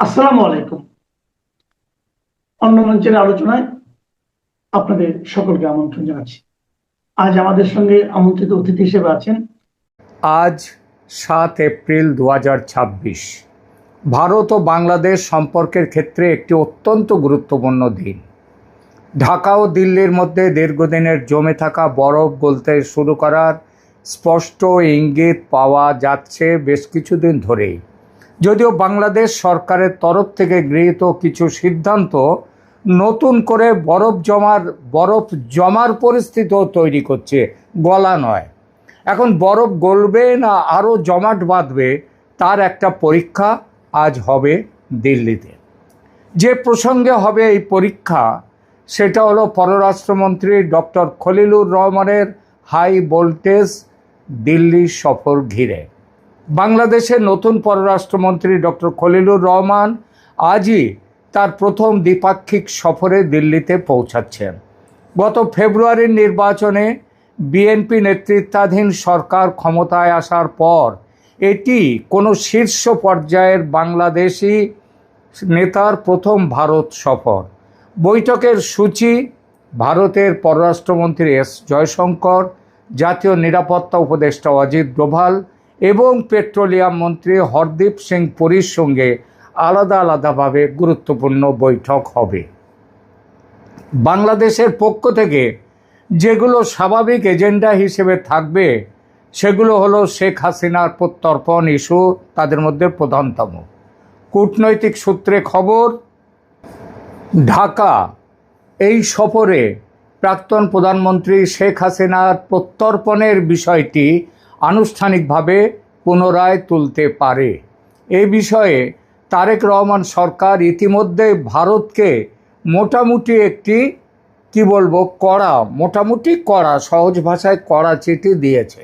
আসসালামু আলাইকুম। অন্য মঞ্চের আলোচনায় আপনাদের সকলকে আমন্ত্রণ জানাচ্ছি। আজ আমাদের সঙ্গে আমন্ত্রিত অতিথি হিসেবে আছেন আজ 7 এপ্রিল 2026 ভারত ও বাংলাদেশ সম্পর্কের ক্ষেত্রে একটি অত্যন্ত গুরুত্বপূর্ণ দিন। ঢাকা ও দিল্লির মধ্যে দীর্ঘদিনের জমে থাকা বরফ গলতে শুরু করার স্পষ্ট ইঙ্গিত পাওয়া যাচ্ছে বেশ কিছুদিন ধরেই। যদিও বাংলাদেশ সরকারের তরফ থেকে গৃহীত কিছু সিদ্ধান্ত নতুন করে বরফ জমার পরিস্থিতিও তৈরি করছে, গলা নয়। এখন বরফ গলবে না আরও জমাট বাঁধবে তার একটা পরীক্ষা আজ হবে দিল্লিতে। যে প্রসঙ্গে হবে এই পরীক্ষা সেটা হলো পররাষ্ট্রমন্ত্রী ডক্টর খলিলুর রহমানের হাই ভোল্টেজ দিল্লি সফর ঘিরে। বাংলাদেশের নতুন পররাষ্ট্রমন্ত্রী ডক্টর খলিলুর রহমান আজই তার প্রথম দ্বিপাক্ষিক সফরে দিল্লিতে পৌঁছাচ্ছেন। গত ফেব্রুয়ারির নির্বাচনে বিএনপি নেতৃত্বাধীন সরকার ক্ষমতায় আসার পর এটি কোনো শীর্ষ পর্যায়ের বাংলাদেশি নেতার প্রথম ভারত সফর। বৈঠকের সূচি ভারতের পররাষ্ট্রমন্ত্রী এস জয়শঙ্কর, জাতীয় নিরাপত্তা উপদেষ্টা অজিত ডোভাল এবং পেট্রোলিয়াম মন্ত্রী হরদীপ সিং পুরীর সঙ্গে আলাদা আলাদাভাবে গুরুত্বপূর্ণ বৈঠক হবে। বাংলাদেশের পক্ষ থেকে যেগুলো স্বাভাবিক এজেন্ডা হিসেবে থাকবে সেগুলো হলো শেখ হাসিনার প্রত্যর্পণ ইস্যু, তাদের মধ্যে প্রধানতম। কূটনৈতিক সূত্রে খবর, ঢাকা এই সফরে প্রাক্তন প্রধানমন্ত্রী শেখ হাসিনার প্রত্যর্পণের বিষয়টি আনুষ্ঠানিকভাবে পুনরায় তুলতে পারে। এ বিষয়ে তারেক রহমান সরকার ইতিমধ্যে ভারতকে মোটামুটি একটি কড়া সহজ ভাষায় কড়া চিঠি দিয়েছে।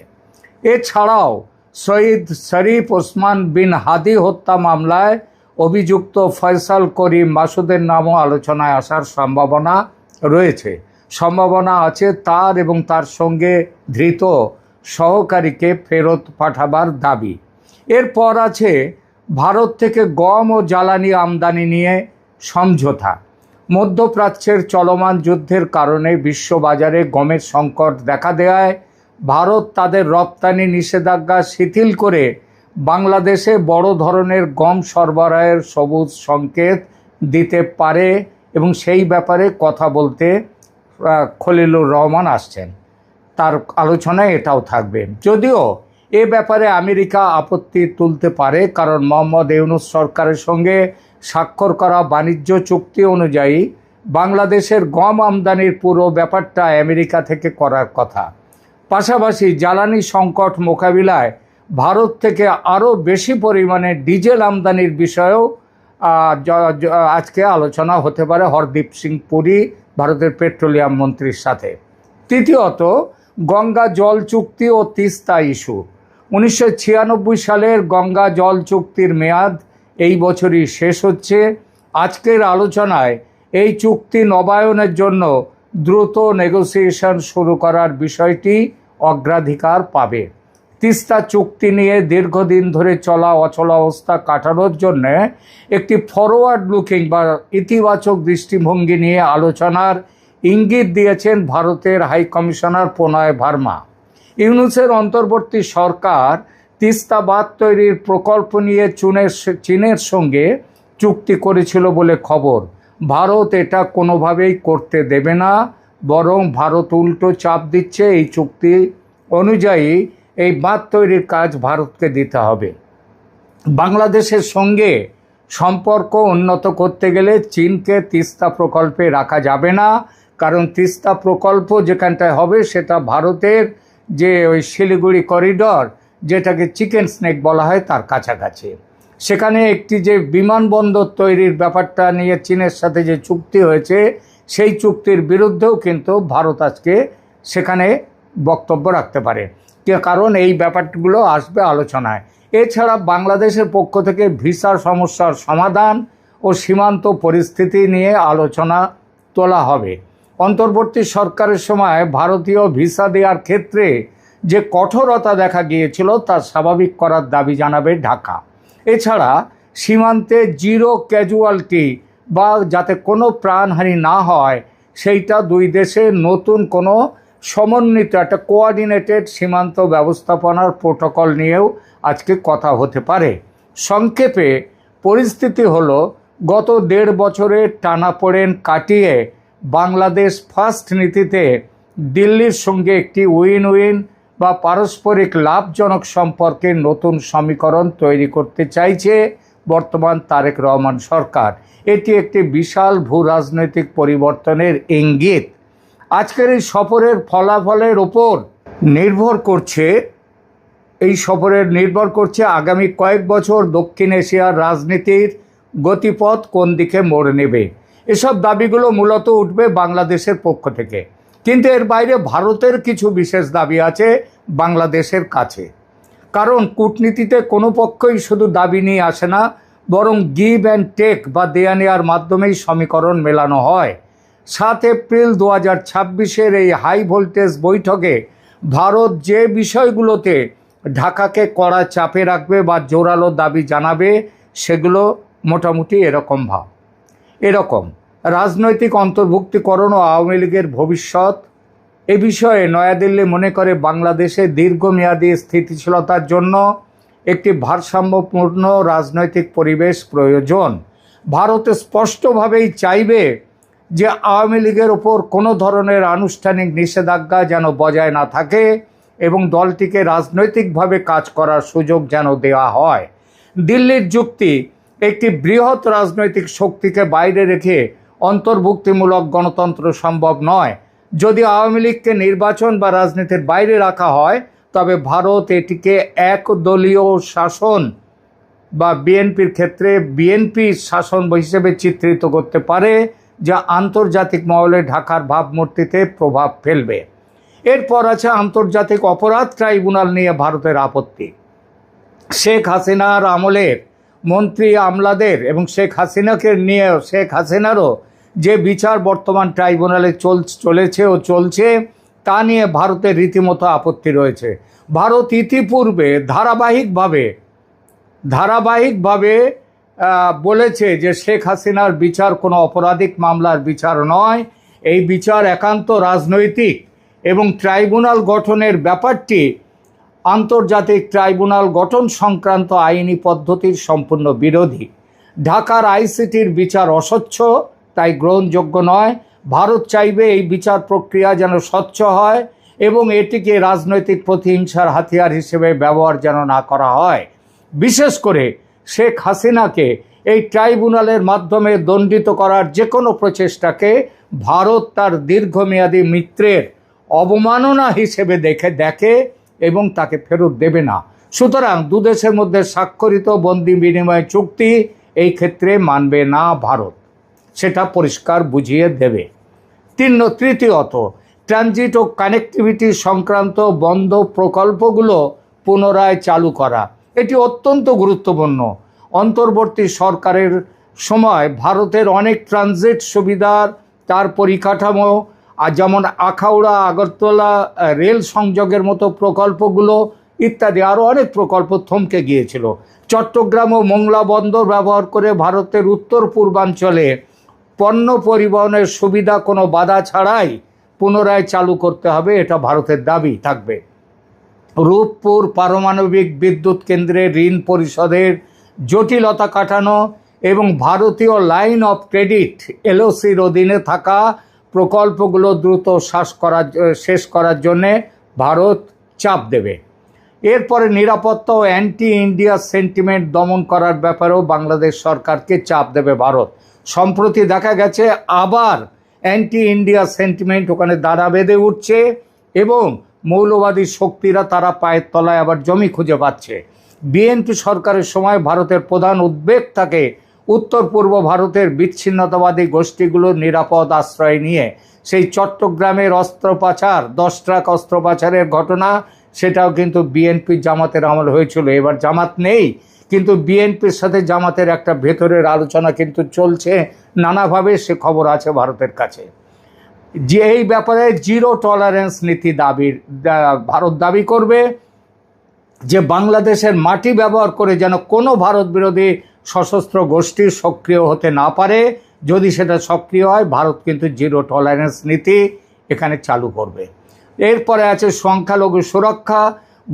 এছাড়াও শহীদ শরীফ ওসমান বিন হাদি হত্যা মামলায় অভিযুক্ত ফয়সাল করিম মাসুদের নামও আলোচনায় আসার সম্ভাবনা আছে তার এবং তার সঙ্গে ধৃত সহকারীকে ফেরত পাঠাবার দাবি। এরপর আছে ভারত থেকে গম ও জ্বালানি আমদানি নিয়ে সমঝোতা। মধ্যপ্রাচ্যের চলমান যুদ্ধের কারণে বিশ্ববাজারে গমের সংকট দেখা দেওয়ায় ভারত তাদের রপ্তানি নিষেধাজ্ঞা শিথিল করে বাংলাদেশে বড় ধরনের গম সরবরাহের সবুজ সংকেত দিতে পারে এবং সেই ব্যাপারে কথা বলতে খলিলুর রহমান আসছেন। তার আলোচনায় এটাও থাকবে। যদিও এ ব্যাপারে আমেরিকা আপত্তি তুলতে পারে, কারণ মোহাম্মদ ইউনূস সরকারের সঙ্গে স্বাক্ষর করা বাণিজ্য চুক্তি অনুযায়ী বাংলাদেশের গম আমদানির পুরো ব্যাপারটা আমেরিকা থেকে করার কথা। পাশাপাশি জ্বালানি সংকট মোকাবিলায় ভারত থেকে আরও বেশি পরিমাণে ডিজেল আমদানির বিষয়েও আজকে আলোচনা হতে পারে হরদীপ সিং পুরী ভারতের পেট্রোলিয়াম মন্ত্রীর সাথে। তৃতীয়ত, গঙ্গা জল চুক্তি ও তিস্তা ইস্যু। 1996 সালের গঙ্গা জল চুক্তির মেয়াদ এই বছরই শেষ হচ্ছে। আজকের আলোচনায় এই চুক্তি নবায়নের জন্য দ্রুত নেগোসিয়েশন শুরু করার বিষয়টি অগ্রাধিকার পাবে। তিস্তা চুক্তি নিয়ে দীর্ঘদিন ধরে চলা অচলাবস্থা কাটানোর জন্য একটি ফরওয়ার্ড লুকিং বা ইতিবাচক দৃষ্টিভঙ্গি নিয়ে আলোচনার ইঙ্গিত দিয়েছেন ভারতের হাই কমিশনার প্রণয় ভার্মা। ইউনূসের অন্তর্বর্তী সরকার তিস্তা বাঁধ তৈরির প্রকল্প নিয়ে চীনের সঙ্গে চুক্তি করেছিল বলে খবর। ভারত এটা কোনোভাবেই করতে দেবে না, বরং ভারত উল্টো চাপ দিচ্ছে এই চুক্তি অনুযায়ী এই বাঁধ তৈরির কাজ ভারতকে দিতে হবে। বাংলাদেশের সঙ্গে সম্পর্ক উন্নত করতে গেলে চীনকে তিস্তা প্রকল্পে রাখা যাবে না, কারণ তিস্তা প্রকল্প যেখানটায় হবে সেটা ভারতের যে ওই শিলিগুড়ি করিডর, যেটাকে চিকেন স্নেক বলা হয়, তার কাছাকাছি। সেখানে একটি যে বিমানবন্দর তৈরির ব্যাপারটা নিয়ে চীনের সাথে যে চুক্তি হয়েছে সেই চুক্তির বিরুদ্ধেও কিন্তু ভারত আজকে সেখানে বক্তব্য রাখতে পারে, কারণ এই ব্যাপারগুলো আসবে আলোচনায়। এছাড়া বাংলাদেশের পক্ষ থেকে ভিসা সমস্যার সমাধান ও সীমান্ত পরিস্থিতি নিয়ে আলোচনা তোলা হবে। অন্তর্বর্তী সরকারের সময় ভারতীয় ভিসা দেওয়ার ক্ষেত্রে যে কঠোরতা দেখা গিয়েছিল তা স্বাভাবিক করার দাবি জানাবে ঢাকা। এছাড়া সীমান্তে জিরো ক্যাজুয়ালিটি বা যাতে কোনো প্রাণহানি না হয় সেইটা দুই দেশের নতুন কোনো সমন্বিত একটা কোঅর্ডিনেটেড সীমান্ত ব্যবস্থাপনার প্রোটোকল নিয়েও আজকে কথা হতে পারে। সংক্ষেপে পরিস্থিতি হলো, গত 1.5 বছরের টানাপোড়েন কাটিয়ে বাংলাদেশ ফার্স্ট নীতিতে দিল্লির সঙ্গে একটি উইন উইন বা পারস্পরিক লাভজনক সম্পর্কের নতুন সমীকরণ তৈরি করতে চাইছে বর্তমান তারেক রহমান সরকার। এটি একটি বিশাল ভূ রাজনৈতিক পরিবর্তনের ইঙ্গিত। আজকের এই সফরের ফলাফলের ওপর নির্ভর করছে আগামী কয়েক বছর দক্ষিণ এশিয়ার রাজনীতির গতিপথ কোন দিকে মোড় নেবে। এসব দাবিগুলো মূলত উঠবে বাংলাদেশের পক্ষ থেকে, কিন্তু এর বাইরে ভারতের কিছু বিশেষ দাবি আছে বাংলাদেশের কাছে। কারণ কূটনীতিতে কোনো পক্ষই শুধু দাবি নিয়ে আসে না, বরং গিভ অ্যান্ড টেক বা দেয়া নেওয়ার মাধ্যমেই সমীকরণ মেলানো হয়। 7 এপ্রিল 2026 এই হাই ভোল্টেজ বৈঠকে ভারত যে বিষয়গুলোতে ঢাকাকে কড়া চাপে রাখবে বা জোরালো দাবি জানাবে সেগুলো মোটামুটি এরকম রাজনৈতিক অন্তর্ভুক্তিকরণ ও আওয়ামী লীগের ভবিষ্যৎ। এ বিষয়ে নয়াদিল্লি মনে করে বাংলাদেশে দীর্ঘমেয়াদী স্থিতিশীলতার জন্য একটি ভারসাম্যপূর্ণ রাজনৈতিক পরিবেশ প্রয়োজন। ভারত স্পষ্টভাবেই চাইবে যে আওয়ামী লীগের ওপর কোনো ধরনের আনুষ্ঠানিক নিষেধাজ্ঞা যেন বজায় না থাকে এবং দলটিকে রাজনৈতিকভাবে কাজ করার সুযোগ যেন দেওয়া হয়। দিল্লির যুক্তি, একটি বৃহৎ রাজনৈতিক শক্তিকে বাইরে রেখে অন্তর্ভুক্তিমূলক গণতন্ত্র সম্ভব নয়। যদি আওয়ামী লীগকে নির্বাচন বা রাজনীতির বাইরে রাখা হয় তবে ভারত এটিকে একদলীয় শাসন বা বিএনপির ক্ষেত্রে বিএনপি শাসন হিসেবে চিত্রিত করতে পারে, যা আন্তর্জাতিক মহলে ঢাকার ভাবমূর্তিতে প্রভাব ফেলবে। এরপর আছে আন্তর্জাতিক অপরাধ ট্রাইব্যুনাল নিয়ে ভারতের আপত্তি। শেখ হাসিনার আমলের মন্ত্রী আমলাদের এবং শেখ হাসিনারও যে বিচার বর্তমান ট্রাইব্যুনালে চলছে তা নিয়ে ভারতের রীতিমতো আপত্তি রয়েছে। ভারত ইতিপূর্বে ধারাবাহিকভাবে বলেছে যে শেখ হাসিনার বিচার কোনো অপরাধিক মামলার বিচার নয়, এই বিচার একান্ত রাজনৈতিক এবং ট্রাইব্যুনাল গঠনের ব্যাপারটি আন্তর্জাতিক ট্রাইব্যুনাল গঠন সংক্রান্ত আইনি পদ্ধতির সম্পূর্ণ বিরোধী। ঢাকার আইসিটির বিচার অস্বচ্ছ, তাই গ্রহণযোগ্য নয়। ভারত চাইবে এই বিচার প্রক্রিয়া যেন স্বচ্ছ হয় এবং এটিকে রাজনৈতিক প্রতিহিংসার হাতিয়ার হিসেবে ব্যবহার যেন না করা হয়। বিশেষ করে শেখ হাসিনাকে এই ট্রাইব্যুনালের মাধ্যমে দণ্ডিত করার যে কোনো প্রচেষ্টাকে ভারত তার দীর্ঘমেয়াদী মিত্রের অবমাননা হিসেবে দেখে এবং তাকে ফেরত দেবে না। সুতরাং দুদেশের মধ্যে স্বাক্ষরিত বন্দি বিনিময় চুক্তি এই ক্ষেত্রে মানবে না ভারত, সেটা পরিষ্কার বুঝিয়ে দেবে। তৃতীয়ত, ট্রানজিট ও কানেক্টিভিটি সংক্রান্ত বন্ধ প্রকল্পগুলো পুনরায় চালু করা, এটি অত্যন্ত গুরুত্বপূর্ণ। অন্তর্বর্তী সরকারের সময় ভারতের অনেক ট্রানজিট সুবিধার তার পরিকাঠামো যেমন আখাউড়া আগরতলা রেল সংযোগের মতো প্রকল্পগুলো ইত্যাদি আরও অনেক প্রকল্প থমকে গিয়েছিল। চট্টগ্রাম ও মোংলা বন্দর ব্যবহার করে ভারতের উত্তর পূর্বাঞ্চলে পণ্য পরিবহনের সুবিধা কোনো বাধা ছাড়াই পুনরায় চালু করতে হবে, এটা ভারতের দাবি থাকবে। রূপপুর পারমাণবিক বিদ্যুৎ কেন্দ্রে ঋণ পরিশোধের জটিলতা কাটানো এবং ভারতীয় লাইন অফ ক্রেডিট এলওসির অধীনে থাকা প্রকল্পগুলো দ্রুত শেষ করার জন্যে ভারত চাপ দেবে। এরপরে নিরাপত্তা ও অ্যান্টি ইন্ডিয়া সেন্টিমেন্ট দমন করার ব্যাপারেও বাংলাদেশ সরকারকে চাপ দেবে ভারত। সম্প্রতি দেখা গেছে আবার অ্যান্টি ইন্ডিয়া সেন্টিমেন্ট ওখানে দাঁড়া বেঁধে উঠছে এবং মৌলবাদী শক্তিরা তারা পায়ের তলায় আবার জমি খুঁজে পাচ্ছে। বিএনপি সরকারের সময় ভারতের প্রধান উদ্বেগ থাকে উত্তর পূর্ব ভারতের বিচ্ছিন্নতাবাদী গোষ্ঠীগুলোর নিরাপদ আশ্রয় নিয়ে। সেই চট্টগ্রামের অস্ত্র পাচার, 10 ট্রাক অস্ত্র পাচারের ঘটনা, সেটাও কিন্তু বিএনপি জামাতের আমল হয়েছিল। এবার জামাত নেই, কিন্তু বিএনপির সাথে জামাতের একটা ভেতরের আলোচনা কিন্তু চলছে নানাভাবে, সে খবর আছে ভারতের কাছে। যে এই ব্যাপারে জিরো টলারেন্স নীতি ভারত দাবি করবে যে বাংলাদেশের মাটি ব্যবহার করে যেন কোনো ভারত বিরোধী সশস্ত্র গোষ্ঠী সক্রিয় হতে না পারে। যদি সেটা সক্রিয় হয়, ভারত কিন্তু জিরো টলারেন্স নীতি এখানে চালু করবে। এরপরে আছে সংখ্যালঘু সুরক্ষা।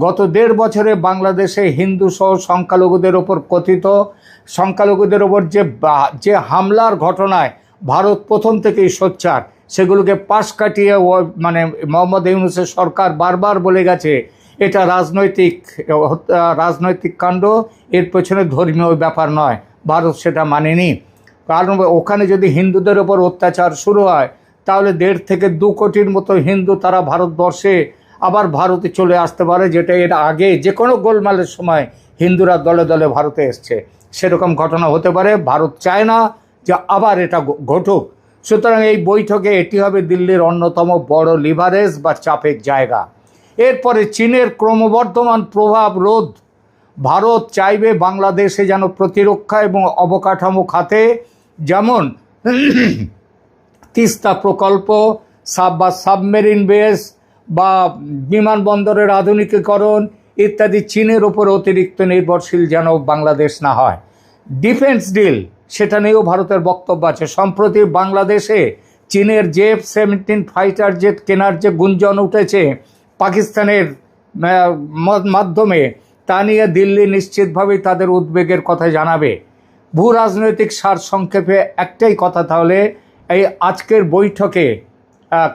গত 1.5 বছরে বাংলাদেশে হিন্দু সহ সংখ্যালঘুদের ওপর কথিত সংখ্যালঘুদের ওপর যে হামলার ঘটনায় ভারত প্রথম থেকেই সোচ্চার, সেগুলোকে পাশ কাটিয়ে মানে মোহাম্মদ ইউনূসের সরকার বারবার বলে গেছে এটা রাজনৈতিক কাণ্ড, এর পেছনে ধর্মীয় ব্যাপার নয়। ভারত সেটা মানেনি। কারণ ওখানে যদি হিন্দুদের ওপর অত্যাচার শুরু হয়, তাহলে 1.5 থেকে 2 কোটির মতো হিন্দু তারা ভারতবর্ষে আবার ভারতে চলে আসতে পারে, যেটা এর আগে যে কোনো গোলমালের সময় হিন্দুরা দলে দলে ভারতে এসছে। সেরকম ঘটনা হতে পারে। ভারত চায় না যে আবার এটা ঘটুক। সুতরাং এই বৈঠকে এটি হবে দিল্লির অন্যতম বড় লিভারেজ বা চাপের জায়গা। এরপরে চীনের ক্রমবর্ধমান প্রভাব রোধ। ভারত চাইবে বাংলাদেশে যেন প্রতিরক্ষা এবং অবকাঠামো খাতে, যেমন তিস্তা প্রকল্প বা সাবমেরিন বেস বা বিমানবন্দরের আধুনিকীকরণ ইত্যাদি, চীনের ওপর অতিরিক্ত নির্ভরশীল যেন বাংলাদেশ না হয়। ডিফেন্স ডিল, সেটা নিয়েও ভারতের বক্তব্য আছে। সম্প্রতি বাংলাদেশে চীনের F-17 ফাইটার জেট কেনার যে গুঞ্জন উঠেছে পাকিস্তানের মাধ্যমে, তা নিয়ে দিল্লি নিশ্চিতভাবেই তাদের উদ্বেগের কথা জানাবে। ভূ রাজনৈতিক সারসংক্ষেপে একটাই কথা, তাহলে এই আজকের বৈঠকে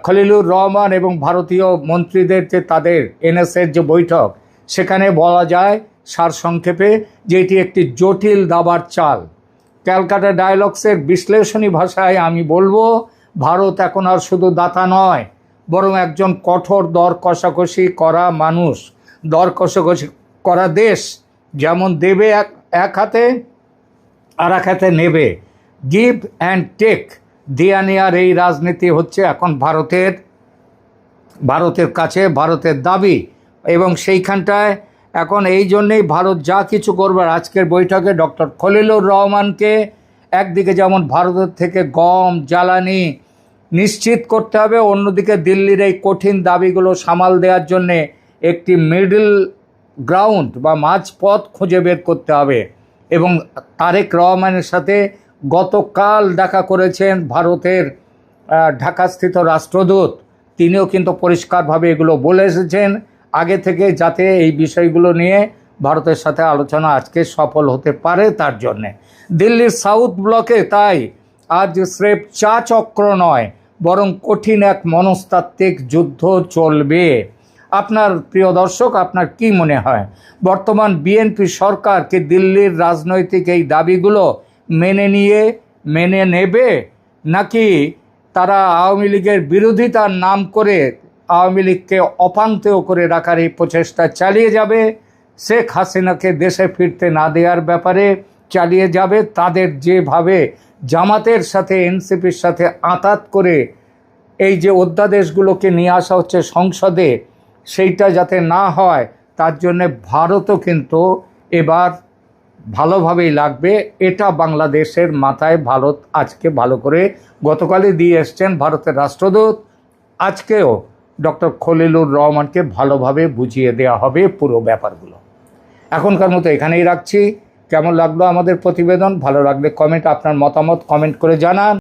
খলিলুর রহমান এবং ভারতীয় মন্ত্রীদের যে তাদের NS-এর যে বৈঠক, সেখানে বলা যায় সারসংক্ষেপে যে এটি একটি জটিল দাবার চাল। ক্যালকাটা ডায়ালগসের বিশ্লেষণী ভাষায় আমি বলবো, ভারত এখন আর শুধু দাতা নয়, বরং একজন কঠোর দর কষাকষি করা মানুষ, দর কষাকষি করা দেশ। যেমন দেবে এক হাতে, আর এক হাতে নেবে। গিভ অ্যান্ড টেক, দেয়া নেয়ার এই রাজনীতি হচ্ছে এখন ভারতের কাছে ভারতের দাবি। এবং সেইখানটায় এখন এই জন্যেই ভারত যা কিছু করবার, আজকের বৈঠকে ডক্টর খলিলুর রহমানকে একদিকে যেমন ভারতের থেকে গম জ্বালানি নিশ্চিত করতে হবে, অন্যদিকে দিল্লির এই কঠিন দাবিগুলো সামাল দেওয়ার জন্যে একটি মিডল গ্রাউন্ড বা মাঝপথ খুঁজে বের করতে হবে। এবং তারেক রহমানের সাথে গতকাল দেখা করেছেন ভারতের ঢাকাস্থিত রাষ্ট্রদূত। তিনিও কিন্তু পরিষ্কারভাবে এগুলো বলে এসেছেন আগে থেকে, যাতে এই বিষয়গুলো নিয়ে ভারতের সাথে আলোচনা আজকে সফল হতে পারে। তার জন্যে দিল্লির সাউথ ব্লকে তাই আজ স্রেফ চা চক্র নয়, বরং কঠিন এক মনস্তাত্ত্বিক যুদ্ধ চলবে। আপনার প্রিয় দর্শক, আপনার কি মনে হয়, বর্তমান বিএনপি সরকারকে দিল্লির রাজনৈতিক এই দাবিগুলো মেনে নেবে, নাকি তারা আওয়ামী লীগের বিরোধিতার নাম করে আওয়ামী লীগকে অপান্তেয় করে রাখার এই প্রচেষ্টা চালিয়ে যাবে? শেখ হাসিনাকে দেশে ফিরতে না দেওয়ার ব্যাপারে চালিয়ে যাবে, তাদের যেভাবে জামাতের সাথে এনসিপির সাথে আঁতাত করে এই যে অধ্যাদেশগুলোকে নিয়ে আসা হচ্ছে সংসদে, সেইটা যাতে না হয় তার জন্যে ভারতও কিন্তু এবার ভালোভাবেই লাগবে। এটা বাংলাদেশের মাথায় ভারত আজকে ভালো করে গতকালই দিয়ে এসছেন ভারতের রাষ্ট্রদূত। আজকেও ডক্টর খলিলুর রহমানকে ভালোভাবে বুঝিয়ে দেওয়া হবে পুরো ব্যাপারগুলো। এখনকার মতো এখানেই রাখছি। কেমন লাগলো আমাদের প্রতিবেদন? ভালো লাগলে আপনার মতামত কমেন্ট করে জানান।